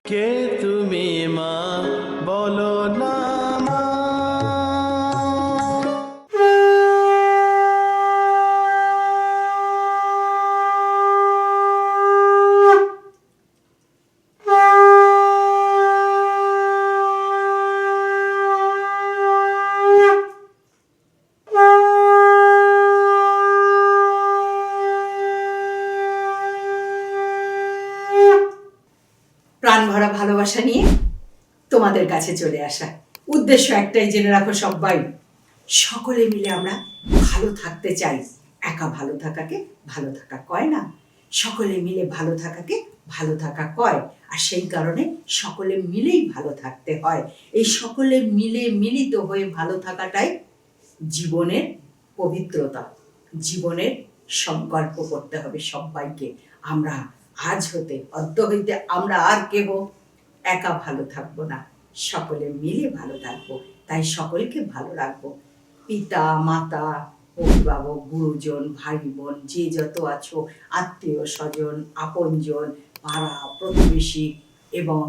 কে তুমি মা বলো না মা। প্রাণ ভরা ভালোবাসা নিয়ে তোমাদের কাছে চলে আসা। উদ্দেশ্য একটাই, জেনে রাখো সবাই, সকলে মিলে আমরা ভালো থাকতে চাই। একা ভালো থাকাকে ভালো থাকা কয় না, সকলে মিলে ভালো থাকাকে ভালো থাকা কয়। আর সেই কারণে সকলে মিলেই ভালো থাকতে হয়। এই সকলে মিলে মিলিত হয়ে ভালো থাকাটাই জীবনের পবিত্রতা, জীবনের সংকল্প করতে হবে সবাইকে। আমরা আজ হতে অদ্য হইতে আমরা আর কেহ একা ভালো থাকবো না, সকলে মিলে ভালো থাকবো। তাই সকলকে ভালো রাখবো। পিতা মাতা, অভিভাবক, গুরুজন, ভাই বোন, যে যত আছো, আত্মীয় স্বজন, আপনজন, পাড়া প্রতিবেশী এবং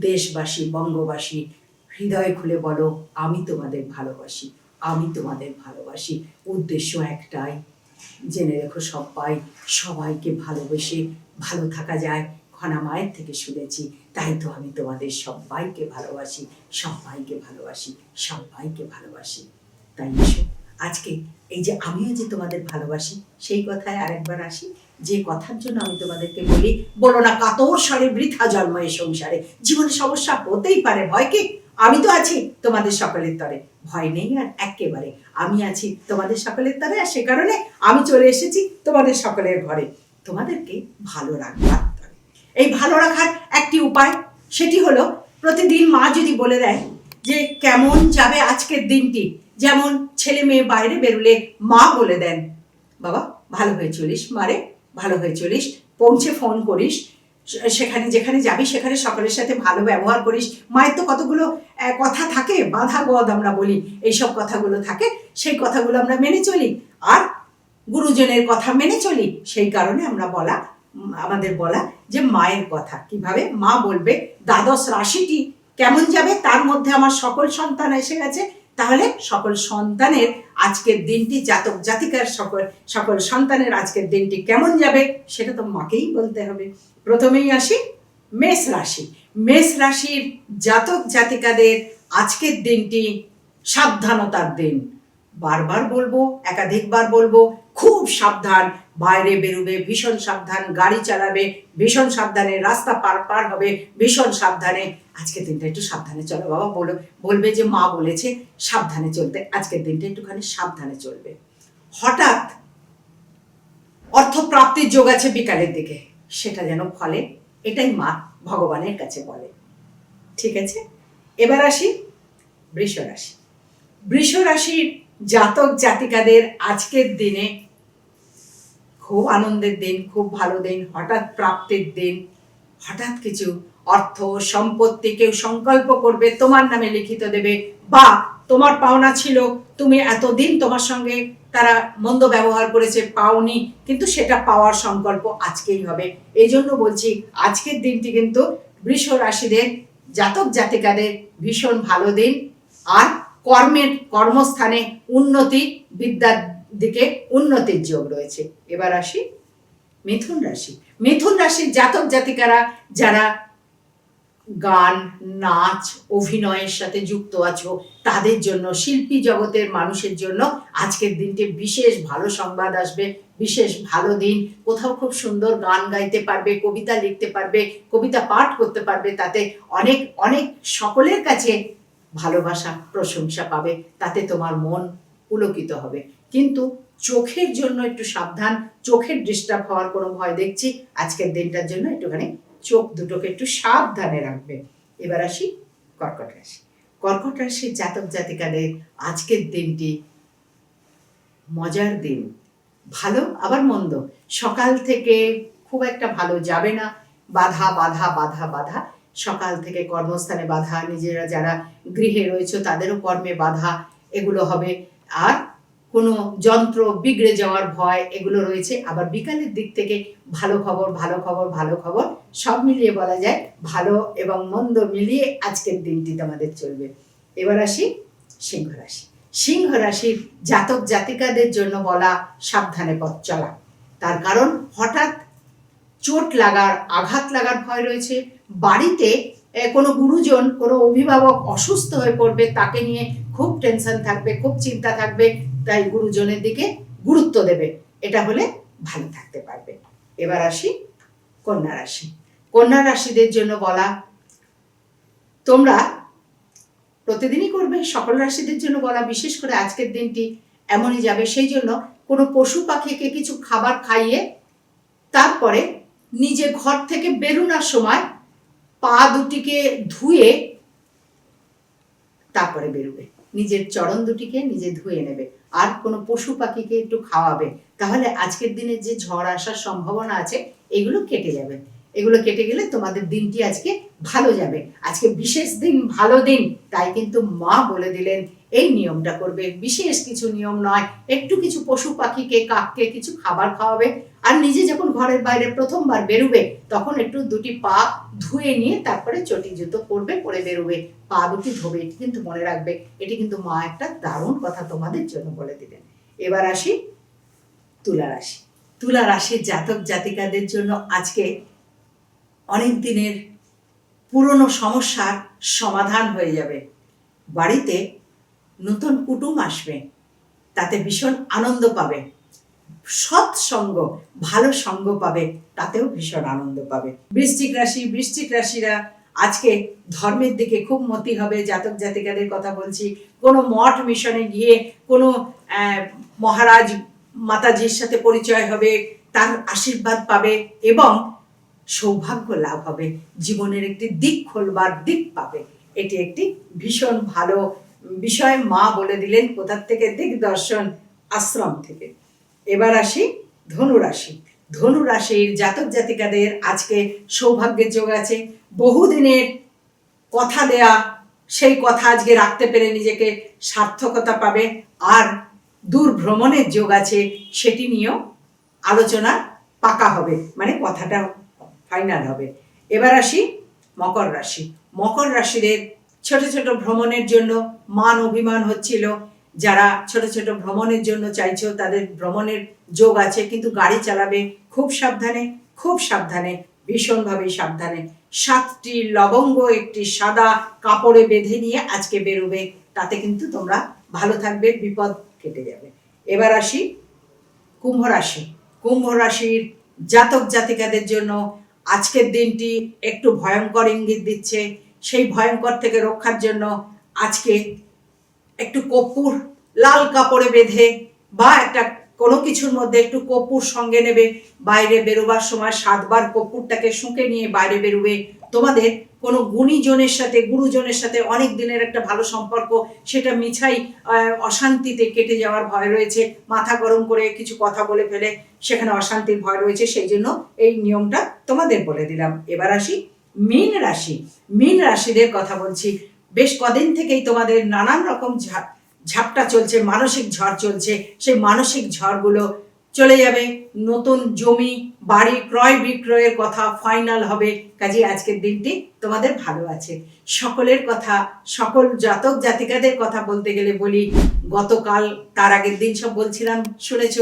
দেশবাসী, বঙ্গবাসী, হৃদয় খুলে বলো, আমি তোমাদের ভালোবাসি, আমি তোমাদের ভালোবাসি। উদ্দেশ্য একটাই, জেনে রেখো সবাই, সবাইকে ভালোবেসে ভালো থাকা যায়। খনা মায়ের থেকে শুনেছি, তাই তো আমি তোমাদের সবাইকে ভালোবাসি, সবাইকে ভালোবাসি, সবাইকে ভালোবাসি। তাই এসো আজকে এই যে আমিও যে তোমাদের ভালোবাসি, সেই কথায় আরেকবার আসি। যে কথার জন্য আমি তোমাদেরকে বলি, বলো না কাতর স্বরে বৃথা জন্ম এ সংসারে। জীবনে সমস্যা হতেই পারে, ভয় কি? আমি তো আছি তোমাদের সকলের তরে, ভয় নেই আর একেবারে। আমি আছি তোমাদের সকলের তরে, আর সে কারণে আমি চলে এসেছি তোমাদের সকলের ঘরে, তোমাদেরকে ভালো রাখবার তরে। এই ভালো রাখার একটি উপায়, সেটি হলো প্রতিদিন মা যদি বলে দেয় যে কেমন যাবে আজকের দিনটি, যেমন ছেলে মেয়ে বাইরে বেরোলে মা বলে দেন, বাবা ভালো হয়ে চলিস, মারে ভালো হয়ে চলিস, পৌঁছে ফোন করিস, সেখানে যেখানে যাবি সেখানে সকলের সাথে ভালো ব্যবহার করিস। মায়ের তো কতগুলো কথা থাকে, বাধা গদ আমরা বলি, এইসব কথাগুলো থাকে, সেই কথাগুলো আমরা মেনে চলি। আর গুরুজনের কথা মেনে চলি, সেই কারণে আমরা আমাদের বলা যে মায়ের কথা কিভাবে মা বলবে, দ্বাদশ রাশিটি কেমন যাবে, তার মধ্যে আমার সকল সন্তান এসে গেছে, তাহলে সকল সন্তানের আজকের দিনটি, জাতক জাতিকার সকল সন্তানের আজকের দিনটি কেমন যাবে, সেটা তো মাকেই বলতে হবে। প্রথমেই আসি মেষ রাশি। মেষ রাশির জাতক জাতিকাদের আজকের দিনটি সাবধানতার দিন। বারবার বলবো, একাধিকবার বলবো, খুব সাবধান। বাইরে বেরোবে ভীষণ সাবধান, গাড়ি চালাবে ভীষণ সাবধানে, রাস্তা পার হবে ভীষণ সাবধানে। আজকের দিনটা একটু সাবধানে চলো বাবা, বলবে যে মা বলেছে সাবধানে চলতে, আজকের দিনটা একটুখানি সাবধানে চলবে। হঠাৎ অর্থপ্রাপ্তির যোগ আছে বিকালের দিকে, সেটা যেন ফলে, এটাই মা ভগবানের কাছে বলে। ঠিক আছে, এবার আসি বৃষ রাশি। বৃষ রাশির জাতক জাতিকাদের আজকের দিনে খুব আনন্দের দিন, খুব ভালো দিন, হঠাৎ প্রাপ্তির দিন। হঠাৎ কিছু অর্থ সম্পত্তি কেউ সংকল্প করবে, তোমার নামে লিখিত দেবে, বা তোমার পাওনা ছিল, তুমি এতদিন তোমার সঙ্গে তারা মন্দ ব্যবহার করেছে, পাওনি, কিন্তু সেটা পাওয়ার সংকল্প আজকেই হবে। এই জন্য বলছি আজকের দিনটি কিন্তু বৃষ রাশিদের জাতক জাতিকাদের ভীষণ ভালো দিন। আর কর্মস্থানে উন্নতি, বিদ্যার দিকে উন্নতির যোগ রয়েছে। এবার আসি মিথুন রাশি। মিথুন রাশির জাতক জাতিকারা যারা গান, নাচ, অভিনয়ের সাথে যুক্ত আছো, তাদের জন্য, শিল্পী জগতের মানুষের জন্য আজকের দিনটি বিশেষ ভালো সংবাদ আসবে, বিশেষ ভালো দিন। কোথাও খুব সুন্দর গান গাইতে পারবে, কবিতা লিখতে পারবে, কবিতা পাঠ করতে পারবে, তাতে অনেক অনেক সকলের কাছে ভালোবাসা, প্রশংসা পাবে, তাতে তোমার মন পুলকিত হবে। কিন্তু চোখের জন্য একটু সাবধান, চোখের ডিস্টার্ব হওয়ার কোনো ভয় দেখছি আজকের দিনটার জন্য, একটুখানি চোখ দুটোকে একটু সাবধানে রাখবে। এবার আসি কর্কট রাশি। কর্কট রাশির জাতক জাতিকাদের আজকের দিনটি মজার দিন, ভালো আবার মন্দ। সকাল থেকে খুব একটা ভালো যাবে না, বাধা বাধা বাধা বাধা। সকাল থেকে কর্মস্থানে বাধা, নিজেরা যারা গৃহে রয়েছে তাদেরও কর্মে বাধা, এগুলো হবে। আর কোনো যন্ত্র বিগড়ে যাওয়ার ভয় এগুলো রয়েছে। আবার বিকালের দিক থেকে ভালো খবর ভালো খবর ভালো খবর সব মিলিয়ে বলা যায় ভালো এবং মন্দ মিলিয়ে আজকের দিনটি তোমাদের চলবে। এবার আসি সিংহ রাশি। সিংহ রাশির জাতক জাতিকাদের জন্য বলা সাবধানে পথ চলা। তার কারণ হঠাৎ চোট লাগার আঘাত লাগার ভয় রয়েছে। বাড়িতে কোনো গুরুজন কোনো অভিভাবক অসুস্থ হয়ে পড়বে, তাকে নিয়ে খুব টেনশন থাকবে, খুব চিন্তা থাকবে, তাই গুরুজনের দিকে গুরুত্ব দেবে। এটা হলে ভালো থাকতে পারবে। এবার আসি কন্যা রাশি। কন্যা রাশিদের জন্য বলা তোমরা প্রতিদিনই করবে, সকল রাশিদের জন্য বলা বিশেষ করে আজকের দিনটি এমনই যাবে। সেই জন্য কোনো পশু পাখিকে কিছু খাবার খাইয়ে তারপরে নিজে ঘর থেকে বেরোনোর সময় পা দুটিকে ধুয়ে তারপরে বেরোবে। নিজের চরণ দুটিকে নিজে ধুয়ে নেবে, আর কোনো পশু পাখিকে একটু খাওয়াবে। তাহলে আজকের দিনে যে ঝড় আসার সম্ভাবনা আছে এগুলো কেটে যাবে। এগুলো কেটে গেলে তোমাদের দিনটি আজকে ভালো যাবে। আজকে বিশেষ দিন, ভালো দিন, তাই কিন্তু মা বলে দিলেন এই নিয়মটা করবে। বিশেষ কিছু নিয়ম নয়, একটু কিছু পশু পাখিকে কাককে কিছু খাবার খাওয়াবে, আর নিজে যখন ঘরের বাইরে প্রথমবার বেরোবে তখন একটু দুটি পা ধুয়ে নিয়ে তারপরে চটি জুতো পরবে, পরে বেরোবে। পা দুটি ধোবে, এটি কিন্তু মনে রাখবে। এটি কিন্তু মা একটা দারুণ কথা তোমাদের জন্য বলে দিলেন। এবার আসি তুলা রাশি। তুলা রাশির জাতক জাতিকাদের জন্য আজকে অনেক দিনের পুরনো সমস্যার সমাধান হয়ে যাবে। বাড়িতে নতুন কুটুম আসবে, তাতে ভীষণ আনন্দ পাবে। সৎসঙ্গ, ভালো সঙ্গ পাবে, তাতেও ভীষণ আনন্দ পাবে। বৃশ্চিক রাশি। বৃশ্চিক রাশিরা আজকে ধর্মের দিকে খুব মতি হবে। জাতক জাতিকাদের কথা বলছি। কোনো মঠ মিশনে গিয়ে কোনো মহারাজ মাতাজির সাথে পরিচয় হবে, তার আশীর্বাদ পাবে এবং সৌভাগ্য লাভ হবে। জীবনের একটি দিক খোলবার দিক পাবে। এটি একটি ভীষণ ভালো বিষয়। মা বলে দিলেন কোথার থেকে? দিগদর্শন আশ্রম থেকে। এবার আসি ধনু রাশি। ধনু রাশির জাতক জাতিকাদের আজকে সৌভাগ্যের যোগ আছে। বহুদিনের কথা দেয়া সেই কথা আজকে রাখতে পেরে নিজেকে সার্থকতা পাবে। আর দূর ভ্রমণের যোগ আছে, সেটি নিয়েও আলোচনা পাকা হবে, মানে কথাটা ফাইনাল হবে। এবার আসি মকর রাশি। মকর রাশিদের ছোট ছোট ভ্রমণের জন্য মান অভিমান হচ্ছিল। যারা ছোট ছোট ভ্রমণের জন্য চাইছো তাদের ভ্রমণের যোগ আছে, কিন্তু গাড়ি চালাবে খুব সাবধানে, খুব সাবধানে, ভীষণভাবে সাবধানে। 7টি লবঙ্গ একটি সাদা কাপড়ে বেঁধে নিয়ে আজকে বেরোবে, তাতে কিন্তু তোমরা ভালো থাকবে, বিপদ কেটে যাবে। এবার আসি কুম্ভ রাশি। কুম্ভ রাশির জাতক জাতিকাদের জন্য আজকের দিনটি একটু ভয়ঙ্কর ইঙ্গিত দিচ্ছে। সেই ভয়ঙ্কর থেকে রক্ষার জন্য আজকে একটু কর্পূর লাল কাপড়ে বেঁধে বা একটা কোনো কিছুর মধ্যে একটু কর্পূর সঙ্গে নেবে। বাইরে বেরোবার সময় 7 বার কর্পূরটাকে শুঁকে নিয়ে বাইরে বেরোবে। তোমাদের কোনো গুণীজনের সাথে, গুরুজনের সাথে অনেক দিনের একটা ভালো সম্পর্ক, সেটা মিছাই অশান্তিতে কেটে যাওয়ার ভয় রয়েছে। মাথা গরম করে কিছু কথা বলে ফেলে সেখানে অশান্তির ভয় রয়েছে, সেই জন্য এই নিয়মটা তোমাদের বলে দিলাম। এবার আসি মীন রাশি। মীন রাশিদের কথা বলছি। বেশ কদিন থেকেই তোমাদের নানান রকম ঝাপটা চলছে, মানসিক ঝড় চলছে। সেই মানসিক ঝড়গুলো চলে যাবে। নতুন জমি বাড়ি ক্রয় বিক্রয়ের কথা ফাইনাল হবে। কাজে আজকের দিনটি তোমাদের ভালো আছে। সকলের কথা, সকল জাতক জাতিকাদের কথা বলতে গেলে বলি, গতকাল তার আগের দিন সব বলছিলাম, শুনেছ।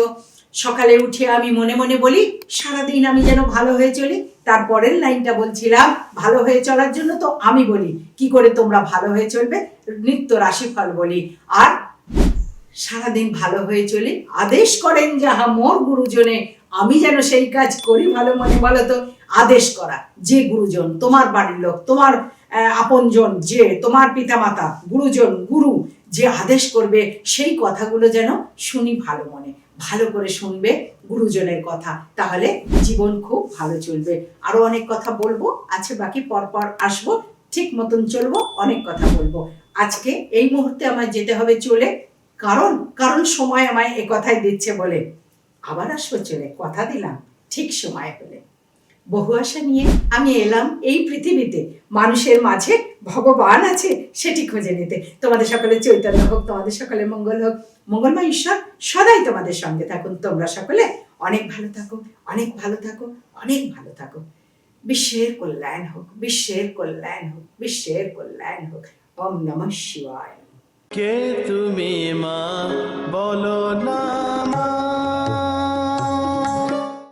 সকালে উঠে আমি মনে মনে বলি সারাদিন আমি যেন ভালো হয়ে চলি। তারপরের লাইনটা বলছিলাম ভালো হয়ে চলার জন্য তো আমি বলি কি করে তোমরা ভালো হয়ে চলবে, নিত্য রাশিফল বলি। আর সারাদিন ভালো হয়ে চলি। আদেশ করেন যাহা মোর গুরুজনে, আমি যেন সেই কাজ করি ভালো মনে। বলো তো, আদেশ করা যে গুরুজন, তোমার বাড়ির লোক, তোমার আপনজন, যে তোমার পিতামাতা, গুরুজন, গুরু যে আদেশ করবে সেই কথাগুলো যেন শুনি ভালো মনে। ভালো করে শুনবে গুরুজনের কথা, তাহলে জীবন খুব ভালো চলবে। আরো অনেক কথা বলবো আছে বাকি, পরপর আসবো, ঠিক মতন চলবো, অনেক কথা বলবো। আজকে এই মুহূর্তে আমায় যেতে হবে চলে, কারণ সময় আমায় এ কথাই দিচ্ছে বলে। আবার আসবো চলে, কথা দিলাম ঠিক সময় হলে। বহু আশা নিয়ে আমি এলাম এই পৃথিবীতে, মানুষের মাঝে ভগবান আছে সেটি খুঁজে নিতে। তোমাদের সকলে চৈতন্য হোক, তোমাদের সকলে মঙ্গল হোক। মঙ্গলময় ঈশ্বর সদাই তোমাদের সঙ্গে থাকুন। তোমরা সকলে অনেক ভালো থাকো, অনেক ভালো থাকো, অনেক ভালো থাকো। বিশ্বের কল্যাণ হোক, বিশ্বের কল্যাণ হোক, বিশ্বের কল্যাণ হোক। ওম নমঃ শিবায়। কে তুমি মা বলো না